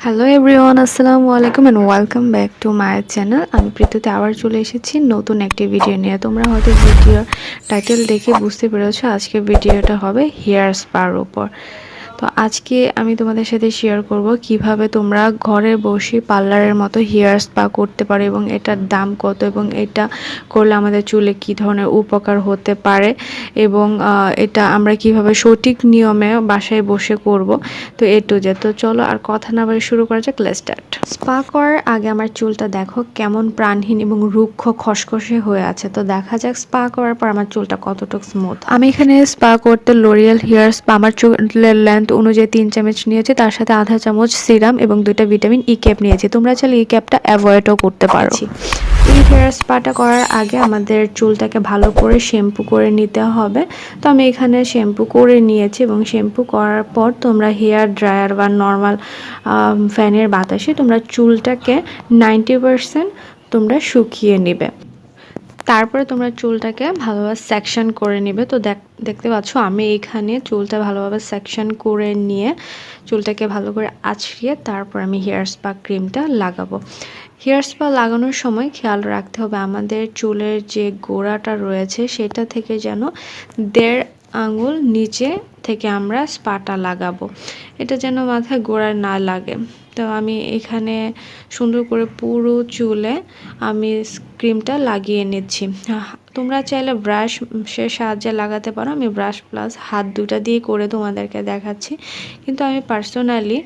Hello everyone, আসসালামু আলাইকুম and welcome back to my channel. আমি প্রীতিতে আবার চলে এসেছি নতুন একটি ভিডিও নিয়ে। তোমরা হয়তো ভিডিওর টাইটেল দেখে বুঝতে পেরেছো আজকে ভিডিওটা হবে হেয়ার স্পার উপর। তো আজকে আমি তোমাদের সাথে শেয়ার করব কিভাবে তোমরা ঘরে বসে পার্লারের মতো হেয়ার স্পা করতে পারো এবং এটার দাম কত এবং এটা করলে আমাদের চুলে কি ধরনের উপকার হতে পারে এবং এটা আমরা কিভাবে সঠিক নিয়মে বাসায় বসে করব। তো এ টু জেড। তো চলো আর কথা না বলে শুরু করা যাক। Let's start. স্পা করার আগে আমার চুলটা দেখো কেমন প্রাণহীন এবং রুক্ষ খসখসে হয়ে আছে। তো দেখা যাক স্পা করার পর আমার চুলটা কতটুকু স্মুথ। আমি এখানে স্পা করতে লোরিয়াল হেয়ার স্পা আমার চুলের লেন্থ অনুযায়ী 3 চামচ নিয়েছি, তার সাথে আধা চামচ সিরাম এবং 2টা ভিটামিন ই ক্যাপ নিয়েছি। তোমরা চাইলে ই ক্যাপটা অ্যাভয়েডও করতে পারো। এই হেয়ার স্পাটা করার আগে আমাদের চুলটাকে ভালো করে শ্যাম্পু করে নিতে হবে। তো আমি এখানে শ্যাম্পু করে নিয়েছি এবং শ্যাম্পু করার পর তোমরা হেয়ার ড্রায়ার বা নর্মাল ফ্যানের বাতাসে তোমরা চুলটাকে 90% তোমরা শুকিয়ে নেবে। তারপরে তোমরা চুলটাকে ভালোভাবে সেকশন করে নেবে। তো দেখতে পাচ্ছ আমি এখানে চুলটা ভালোভাবে সেকশন করে নিয়ে চুলটাকে ভালো করে আঁচড়িয়ে তারপর আমি হেয়ার স্পা ক্রিমটা লাগাবো। হেয়ার স্পা লাগানোর সময় খেয়াল রাখতে হবে আমাদের চুলের যে গোড়াটা রয়েছে সেটা থেকে যেন 1.5 আঙুল নিচে থেকে আমরা স্পাটা লাগাবো, এটা যেন মাথায় গোড়ায় না লাগে। তো আমি এখানে সুন্দর করে পুরো চুলে আমি ক্রিমটা লাগিয়ে নিচ্ছি। তোমরা চাইলে ব্রাশের সাহায্যে লাগাতে পারো। আমি ব্রাশ প্লাস হাত দুটা দিয়ে করে তোমাদেরকে দেখাচ্ছি, কিন্তু আমি পার্সোনালি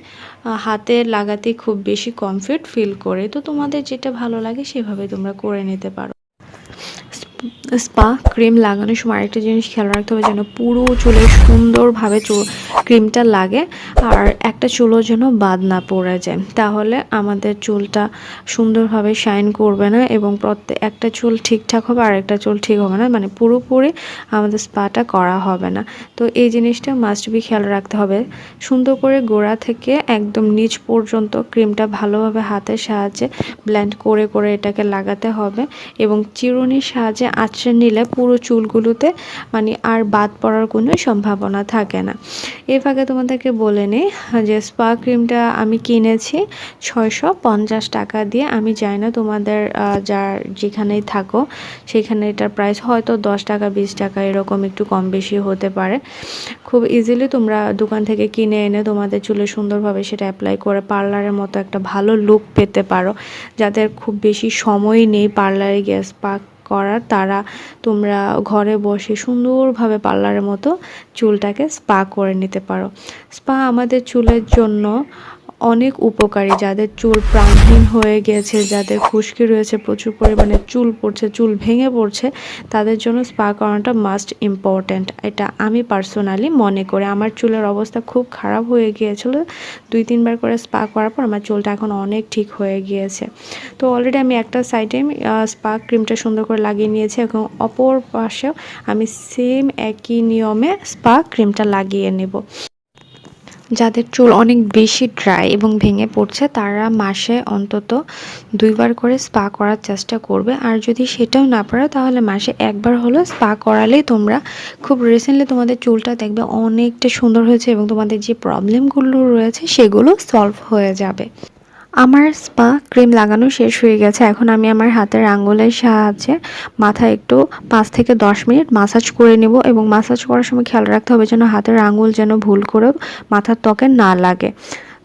হাতে লাগাতে খুব বেশি কমফর্ট ফিল করি। তো তোমাদের যেটা ভালো লাগে সেভাবে তোমরা করে নিতে পারো। স্পা ক্রিম লাগানোর সময় আরেকটা জিনিস খেয়াল রাখতে হবে যেন পুরো চুলে সুন্দরভাবে ক্রিমটা লাগে আর একটা চুলও যেন বাদ না পড়ে যায়, তাহলে আমাদের চুলটা সুন্দরভাবে শাইন করবে না এবং একটা চুল ঠিকঠাক হবে আর একটা চুল ঠিক হবে না, মানে পুরোপুরি আমাদের স্পাটা করা হবে না। তো এই জিনিসটা মাস্ট বি খেয়াল রাখতে হবে। সুন্দর করে গোড়া থেকে একদম নিচ পর্যন্ত ক্রিমটা ভালোভাবে হাতের সাহায্যে ব্লেন্ড করে করে এটাকে লাগাতে হবে এবং চিরুনির সাহায্যে আঁচড়ে নিলে পুরো চুলগুলোতে মানে আর বাদ পড়ার কোনো সম্ভাবনা থাকে না। এর ফাঁকে তোমাদেরকে বলে নিই যে স্পা ক্রিমটা আমি কিনেছি 650 টাকা দিয়ে। আমি জানি না তোমাদের যার যেখানেই থাকো সেখানে এটার প্রাইস হয়তো 10 টাকা 20 টাকা এরকম একটু কম বেশি হতে পারে। খুব ইজিলি তোমরা দোকান থেকে কিনে এনে তোমাদের চুলে সুন্দরভাবে সেটা অ্যাপ্লাই করে পার্লারের মতো একটা ভালো লুক পেতে পারো। যাদের খুব বেশি সময় নেই পার্লারে গিয়ে স্পা করার, তারা তোমরা ঘরে বসে সুন্দরভাবে পার্লারের মতো চুলটাকে স্পা করে নিতে পারো। স্পা আমাদের চুলের জন্য অনেক উপকারী। যাদের চুল প্রাণহীন হয়ে গেছে, যাদের খুশকি রয়েছে, প্রচুর পরিমাণে চুল পড়ছে, চুল ভেঙে পড়ছে, তাদের জন্য স্পা করানোটা মাস্ট ইম্পর্ট্যান্ট, এটা আমি পার্সোনালি মনে করি। আমার চুলের অবস্থা খুব খারাপ হয়ে গিয়েছিল, 2-3 বার করে স্পা করার পর আমার চুলটা এখন অনেক ঠিক হয়ে গিয়েছে। তো অলরেডি আমি একটা সাইডে স্পা ক্রিমটা সুন্দর করে লাগিয়ে নিয়েছি এবং অপর পাশেও আমি সেম একই নিয়মে স্পা ক্রিমটা লাগিয়ে নেব। যাদের চুল অনেক বেশি ড্রাই এবং ভেঙে পড়ছে তারা মাসে অন্তত 2 বার করে স্পা করার চেষ্টা করবে, আর যদি সেটাও না পারো তাহলে মাসে 1 বার হলো স্পা করালেই তোমরা খুব রিসেন্টলি তোমাদের চুলটা দেখবে অনেকটা সুন্দর হয়েছে এবং তোমাদের যে প্রবলেমগুলো রয়েছে সেগুলো সলভ হয়ে যাবে। আমার স্পা ক্রিম লাগানো শেষ হয়ে গেছে। এখন আমি আমার হাতের আঙ্গুলের সাহায্যে মাথায় একটু 5 থেকে 10 মিনিট মাসাজ করে নেব এবং মাসাজ করার সময় খেয়াল রাখতে হবে যেন হাতের আঙ্গুল যেন ভুল করে মাথার ত্বকে না লাগে।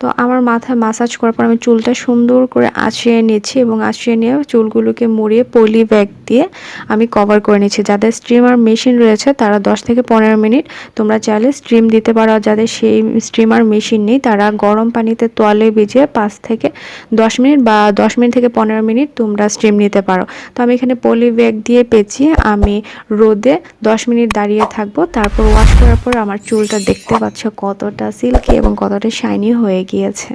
তো আমার মাথায় মাসাজ করার পর আমি চুলটা সুন্দর করে আঁচড়িয়ে নিচ্ছি এবং আঁচড়িয়ে নিয়ে চুলগুলোকে মুড়িয়ে পলি ব্যাগ দিয়ে আমি কভার করে নিচ্ছি। যাদের স্ট্রিমার মেশিন রয়েছে তারা 10 থেকে 15 মিনিট তোমরা চাইলে স্ট্রিম দিতে পারো, যাদের সেই স্ট্রিমার মেশিন নেই তারা গরম পানিতে তোয়ালে ভিজিয়ে 5 থেকে 10 মিনিট বা 10 মিনিট থেকে 15 মিনিট তোমরা স্ট্রিম নিতে পারো। তো আমি এখানে পলি ব্যাগ দিয়ে পেঁচিয়ে আমি রোদে 10 মিনিট দাঁড়িয়ে থাকবো। তারপর ওয়াশ করার পর আমার চুলটা দেখতে পাচ্ছ কতটা সিল্কি এবং কতটা শাইনি হয়ে গিয়েছে।